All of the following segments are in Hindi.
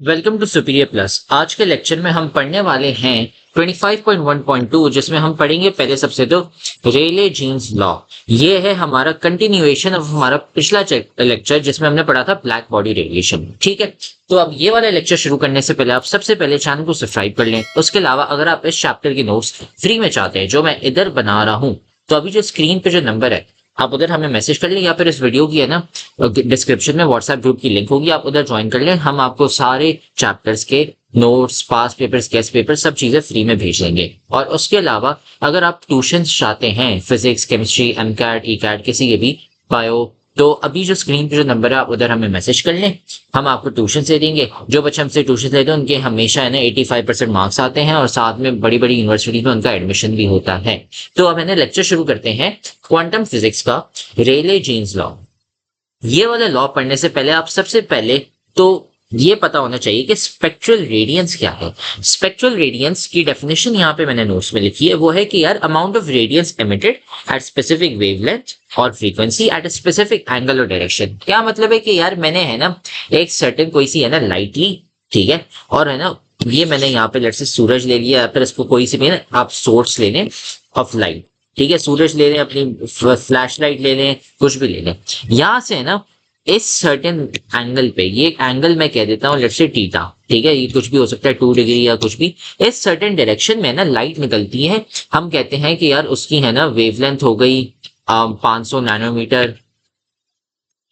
Welcome to superior plus. आज के लेक्चर में हम पढ़ने वाले हैं 25.1.2 जिसमें हम पढ़ेंगे पहले सबसे तो रेले जीन्स लॉ। ये है हमारा कंटिन्यूएशन ऑफ हमारा पिछला लेक्चर जिसमें हमने पढ़ा था ब्लैक बॉडी रेडिएशन। ठीक है, तो अब ये वाला लेक्चर शुरू करने से पहले आप सबसे पहले चैनल को सब्सक्राइब कर लें। उसके अलावा अगर आप इस चैप्टर के नोट्स फ्री में चाहते हैं जो मैं इधर बना रहा हूँ, तो अभी जो स्क्रीन पे जो नंबर है आप उधर हमें मैसेज कर लें या फिर इस वीडियो की है ना डिस्क्रिप्शन में व्हाट्सएप ग्रुप की लिंक होगी, आप उधर ज्वाइन कर लें। हम आपको सारे चैप्टर्स के नोट्स, पास पेपर्स, गेस्ट पेपर सब चीजें फ्री में भेज देंगे। और उसके अलावा अगर आप ट्यूशन चाहते हैं फिजिक्स, केमिस्ट्री, एमकैट, ईकैट, किसी के भी, बायो, तो अभी जो स्क्रीन पे जो नंबर है आप उधर हमें मैसेज कर लें, हम आपको ट्यूशन दे देंगे। जो बच्चे हमसे ट्यूशन लेते हैं उनके हमेशा है ना 85% मार्क्स आते हैं और साथ में बड़ी बड़ी यूनिवर्सिटी में उनका एडमिशन भी होता है। तो अब है ना लेक्चर शुरू करते हैं क्वांटम फिजिक्स का रेले जीन्स लॉ। ये वाला लॉ पढ़ने से पहले आप सबसे पहले तो ये पता होना चाहिए कि स्पेक्ट्रल रेडियंस क्या है। स्पेक्ट्रल रेडियंस की डेफिनेशन यहाँ पे मैंने नोट्स में लिखी है, वो है कि यार amount of radiance emitted at specific wavelength और frequency at a specific angle और डायरेक्शन। क्या मतलब है कि यार मैंने है ना एक सर्टेन कोई सी है ना लाइट ली, ठीक है, और है ना ये मैंने यहाँ पे लेट से सूरज ले लिया या फिर इसको कोई सी भी ना आप सोर्स ले लें ऑफ लाइट, ठीक है, सूरज ले लें, अपनी फ्लैश लाइट ले लें, कुछ भी ले लें। यहां से है ना इस सर्टेन एंगल पे, ये एंगल मैं कह देता हूँ लेट्स से थीटा, ठीक है, ये कुछ भी हो सकता है 2 डिग्री या कुछ भी। इस सर्टेन डायरेक्शन में ना लाइट निकलती है, हम कहते हैं कि यार उसकी है ना वेवलेंथ हो गई 500 नैनोमीटर,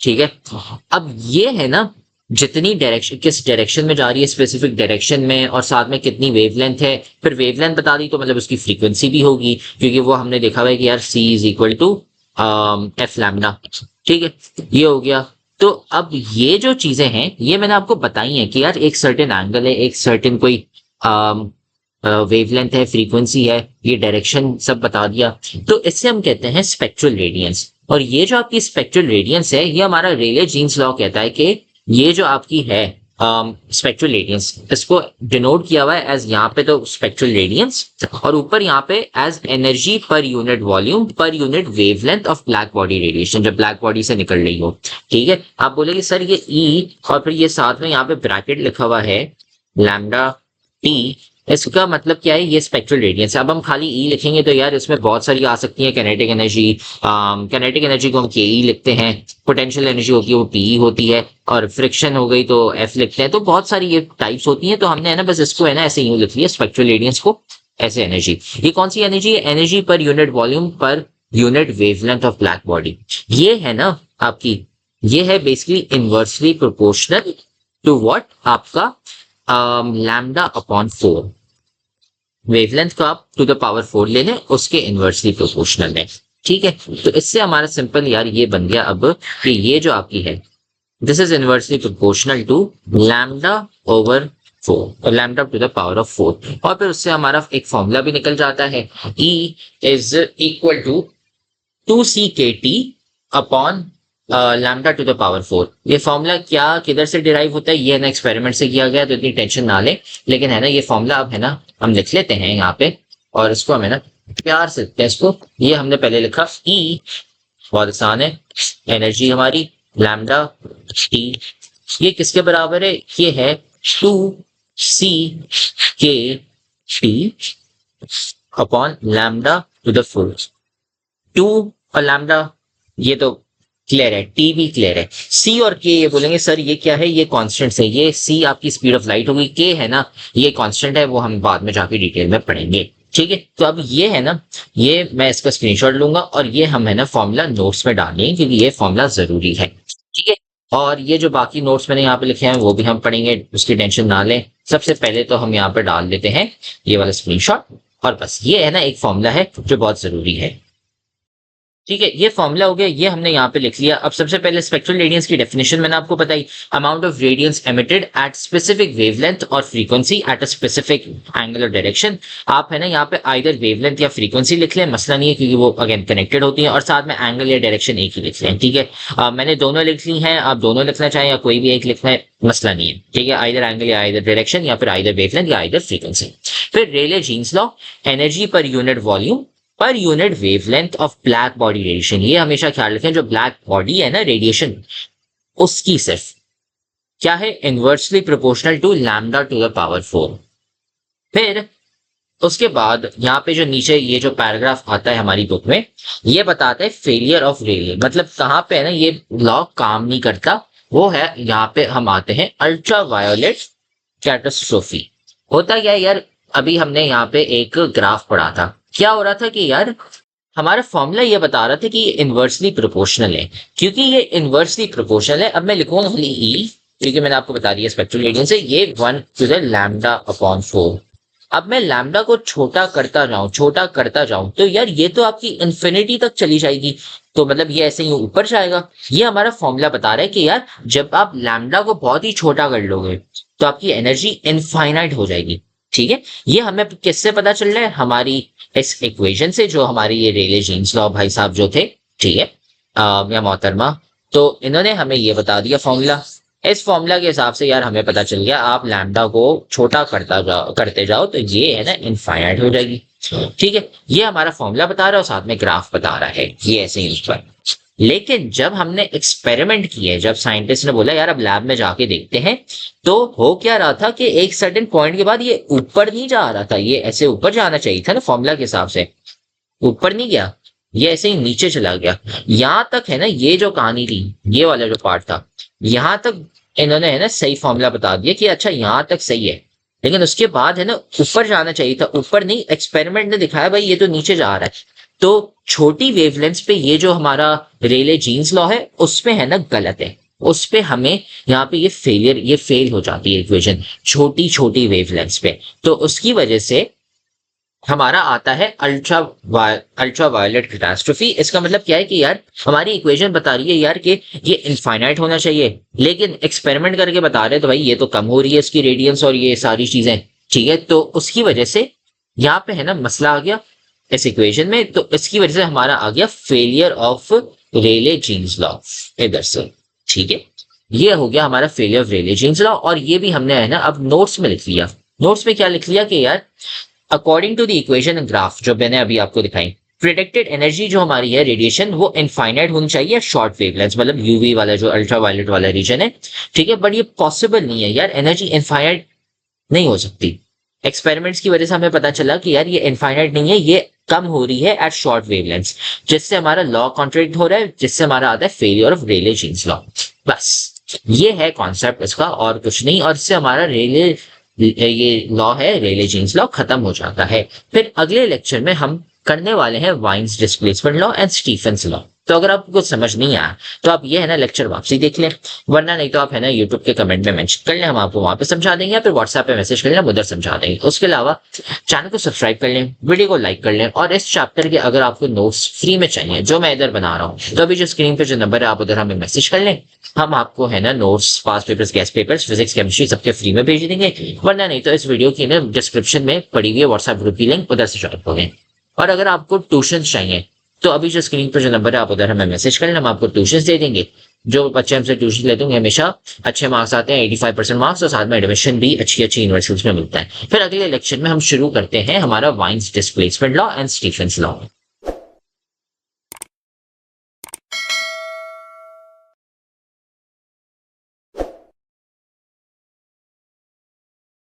ठीक है। अब ये है ना जितनी डायरेक्शन, किस डायरेक्शन में जा रही है स्पेसिफिक डायरेक्शन में, और साथ में कितनी वेवलेंथ है, फिर वेवलेंथ बता दी तो मतलब उसकी फ्रीक्वेंसी भी होगी, क्योंकि वो हमने देखा हुआ है कि यार C is equal to f lambda, ठीक है, ये हो गया। तो अब ये जो चीजें हैं ये मैंने आपको बताई हैं कि यार एक सर्टेन एंगल है, एक सर्टेन कोई वेवलेंथ है, फ्रीक्वेंसी है, ये डायरेक्शन सब बता दिया। तो इससे हम कहते हैं स्पेक्ट्रल रेडियंस। और ये जो आपकी स्पेक्ट्रल रेडियंस है ये हमारा रेले जीन्स लॉ कहता है कि ये जो आपकी है स्पेक्ट्रल रेडियंस, इसको डिनोट किया हुआ है एज यहाँ पे तो स्पेक्ट्रल रेडियंस, और ऊपर यहाँ पे as energy per unit volume per unit wavelength of black body radiation, जब ब्लैक बॉडी से निकल रही हो, ठीक है। आप बोलेंगे सर ये ई और फिर ये साथ में यहाँ पे ब्रैकेट लिखा हुआ है लैम्डा टी, इसका मतलब क्या है, ये स्पेक्ट्रल रेडियंस है। अब हम खाली ई लिखेंगे तो यार इसमें बहुत सारी आ सकती है, कैनेटिक एनर्जी, कैनेटिक एनर्जी को हम के ई लिखते हैं, पोटेंशियल एनर्जी होती है वो पी होती है, और फ्रिक्शन हो गई तो एफ लिखते हैं। तो बहुत सारी ये टाइप्स होती हैं, तो हमने है ना बस इसको है ना ऐसे यूं लिख लिया स्पेक्ट्रल रेडियंस को ऐसे एनर्जी। ये कौन सी एनर्जी है? Energy per unit volume per unit wavelength of black body. ये है ना आपकी, ये है basically inversely proportional to what, आपका लैम्डा अपॉन 4। वेवलेंथ को आप टू द पावर 4 ले लें, उसके इनवर्सली प्रोपोर्शनल है, ठीक है। तो इससे हमारा सिंपल यार ये बन गया अब कि ये जो आपकी है this is inversely proportional to lambda over 4, lambda to the power of 4। और फिर उससे हमारा एक फॉर्मूला भी निकल जाता है, E is equal to 2CKT upon lambda to the power 4। ये फॉर्मूला क्या किधर से डिराइव होता है ये ना एक्सपेरिमेंट से किया गया, तो इतनी टेंशन ना ले, लेकिन है ना ये फॉर्मूला अब है ना हम लिख लेते हैं यहाँ पे, और इसको हमें ना प्यार से लिखते हैं इसको। ये हमने पहले लिखा E, बहुत आसान है, एनर्जी हमारी लैम्डा टी, ये किसके बराबर है, ये है 2CKT upon lambda to the 4। 2 और लैम्डा ये तो क्लियर है, टी भी क्लियर है। सी और के ये बोलेंगे सर ये क्या है, ये कॉन्स्टेंट है, ये सी आपकी स्पीड ऑफ लाइट होगी, के है ना ये कांस्टेंट है, वो हम बाद में जाके डिटेल में पढ़ेंगे, ठीक है। तो अब ये है ना, ये मैं इसका स्क्रीनशॉट लूंगा और ये हम है ना फॉर्मूला नोट्स में डालेंगे क्योंकि ये फॉर्मूला जरूरी है, ठीक है। और ये जो बाकी नोट्स मैंने यहाँ पे लिखे हैं वो भी हम पढ़ेंगे, उसकी टेंशन ना लें। सबसे पहले तो हम यहाँ पे डाल देते हैं ये वाला स्क्रीनशॉट, और बस ये है ना एक फॉर्मूला है जो बहुत जरूरी है, ठीक है। ये फॉर्मूला हो गया, ये हमने यहाँ पे लिख लिया। अब सबसे पहले स्पेक्ट्रल रेडियंस की डेफिनेशन मैंने आपको बताई, amount of radiance emitted at specific wavelength और frequency at a specific angle और डायरेक्शन। आप है ना यहाँ पे आइदर वेवलेंथ या फ्रीक्वेंसी लिख लें, मसला नहीं है, क्योंकि वो अगेन कनेक्टेड होती है, और साथ में एंगल या डायरेक्शन एक ही लिख लें, ठीक है। मैंने दोनों लिख ली हैं, आप दोनों लिखना चाहें या कोई भी एक लिखना है, मसला नहीं है, ठीक है। आइदर एंगल या आइदर डायरेक्शन, या फिर आइदर वेवलेंथ या आइदर फ्रीक्वेंसी। फिर Rayleigh Jeans law, energy per unit volume per unit wavelength of black body radiation. ये हमेशा ख्याल रखें, जो ब्लैक बॉडी है ना रेडिएशन, उसकी सिर्फ क्या है, inversely proportional to lambda to the power 4। फिर उसके बाद यहाँ पे जो नीचे ये जो पैराग्राफ आता है हमारी बुक में, ये बताता है फेलियर ऑफ रेले, मतलब कहाँ पे है ना ये लॉ काम नहीं करता, वो है यहाँ पे हम आते हैं अल्ट्रा वायोलेट कैटास्ट्रोफी। होता क्या है यार, अभी हमने यहाँ पे एक ग्राफ पढ़ा था, क्या हो रहा था कि यार हमारा फॉर्मूला ये बता रहा था कि ये इनवर्सली प्रोपोर्शनल है। क्योंकि ये इनवर्सली प्रोपोर्शनल है, अब मैं लिखूंगा खाली ई, क्योंकि मैंने आपको बता दिया स्पेक्ट्रल रेडियंस से, ये 1 टू द लैम्डा अपॉन 4। अब मैं लैम्डा को छोटा करता जाऊं तो यार ये तो आपकी इन्फिनिटी तक चली जाएगी, तो मतलब ये ऐसे ही ऊपर जाएगा। ये हमारा फॉर्मूला बता रहा है कि यार जब आप लैम्डा को बहुत ही छोटा कर लोगे तो आपकी एनर्जी इनफाइनाइट हो जाएगी। ठीक है, ये हमें किससे पता चल रहा है, हमारी इस इक्वेशन से, जो हमारी ये रेले जीन्स लॉ भाई साहब जो थे, ठीक है, या मोहतरमा, तो इन्होंने हमें ये बता दिया फॉर्मूला। इस फॉर्मूला के हिसाब से यार हमें पता चल गया आप लैम्डा को छोटा करते जाओ तो ये है ना इनफाइनाइट हो जाएगी। ठीक है, ये हमारा फॉर्मूला बता रहा है और साथ में ग्राफ बता रहा है, ये ऐसे ही पर। लेकिन जब हमने एक्सपेरिमेंट किए, जब साइंटिस्ट ने बोला यार अब लैब में जाके देखते हैं, तो हो क्या रहा था कि एक सर्टेन पॉइंट के बाद ये ऊपर नहीं जा रहा था, ये ऐसे ऊपर जाना चाहिए था ना फॉर्मूला के हिसाब से, ऊपर नहीं गया, ये ऐसे ही नीचे चला गया। यहां तक है ना, ये जो कहानी थी, ये वाला जो पार्ट था, यहां तक इन्होंने है ना सही फॉर्मूला बता दिया कि अच्छा यहां तक सही है, लेकिन उसके बाद है ना ऊपर जाना चाहिए था, ऊपर नहीं, एक्सपेरिमेंट ने दिखाया भाई ये तो नीचे जा रहा है। तो छोटी वेवलेंथ पे ये जो हमारा रेले जीन्स लॉ है उसमें है ना गलत है, उस पे हमें यहाँ पे ये फेल हो जाती है इक्वेशन छोटी छोटी वेवलेंथ पे। तो उसकी वजह से हमारा आता है अल्ट्रा वायलेट कैटास्ट्रोफी। इसका मतलब क्या है कि यार हमारी इक्वेशन बता रही है यार कि ये इनफाइनाइट होना चाहिए, लेकिन एक्सपेरिमेंट करके बता रहे हैं तो भाई ये तो कम हो रही है इसकी रेडियंस और ये सारी चीजें। ठीक है, तो उसकी वजह से यहाँ पे है ना मसला आ गया इस इक्वेशन में, तो इसकी वजह से हमारा आ गया failure of Rayleigh Jeans law इधर से। ठीक है, ये हो गया हमारा failure of Rayleigh Jeans law, और ये भी हमने है ना अब नोट्स में लिख लिया। नोट्स में क्या लिख लिया कि यार according to the equation and graph जो मैंने अभी आपको दिखाई, प्रिडिक्टेड एनर्जी जो हमारी है रेडिएशन वो इनफाइनाइट होनी चाहिए शॉर्ट वेवलेंथ, मतलब यूवी वाला जो अल्ट्रा वायलेट वाला रीजन है। ठीक है, बट ये पॉसिबल नहीं है यार, एनर्जी इनफाइनाइट नहीं हो सकती। एक्सपेरिमेंट्स की वजह से हमें पता चला कि यार ये इनफाइनाइट नहीं है, ये कम हो रही है एट शॉर्ट वेवलेंथ, जिससे हमारा लॉ कॉन्ट्रैक्ट हो रहा है, जिससे हमारा आता है failure of Rayleigh Jeans law. बस ये है कॉन्सेप्ट इसका और कुछ नहीं, और इससे हमारा ये लॉ है रेले जीन्स लॉ खत्म हो जाता है। फिर अगले लेक्चर में हम करने वाले हैं Wien's displacement law and Stefan's law. तो अगर आपको कुछ समझ नहीं आया तो आप ये है ना लेक्चर वापसी देख लें, वरना नहीं तो आप है ना यूट्यूब के कमेंट में मेंशन कर लें, हम आपको वहां पे समझा देंगे, या फिर व्हाट्सएप पे मैसेज कर लें, हम उधर समझा देंगे। उसके अलावा चैनल को सब्सक्राइब कर लें, वीडियो को लाइक कर लें, और इस चैप्टर के अगर आपको नोट्स फ्री में चाहिए जो मैं इधर बना रहा हूँ, तो अभी जो स्क्रीन पे जो नंबर है आप उधर हमें मैसेज कर लें, हम आपको है ना notes, past papers, guest papers, physics, chemistry सबके फ्री में भेज देंगे। वरना नहीं तो इस वीडियो की ना डिस्क्रिप्शन में पड़ी हुई है व्हाट्सएप ग्रुप की लिंक, उधर से ज्वाइन हो गए। और अगर आपको ट्यूशन चाहिए तो अभी जो स्क्रीन पर जो नंबर है आप उधर हमें मैसेज करें, हम आपको ट्यूशन दे देंगे। जो बच्चे हमसे ट्यूशन लेते हैं हमेशा अच्छे मार्क्स आते हैं, 85% मार्क्स, और साथ में एडमिशन भी अच्छी अच्छी यूनिवर्सिटीज में मिलता है। फिर अगले लेक्चर में हम शुरू करते हैं हमारा Wien's displacement law and Stefan's law.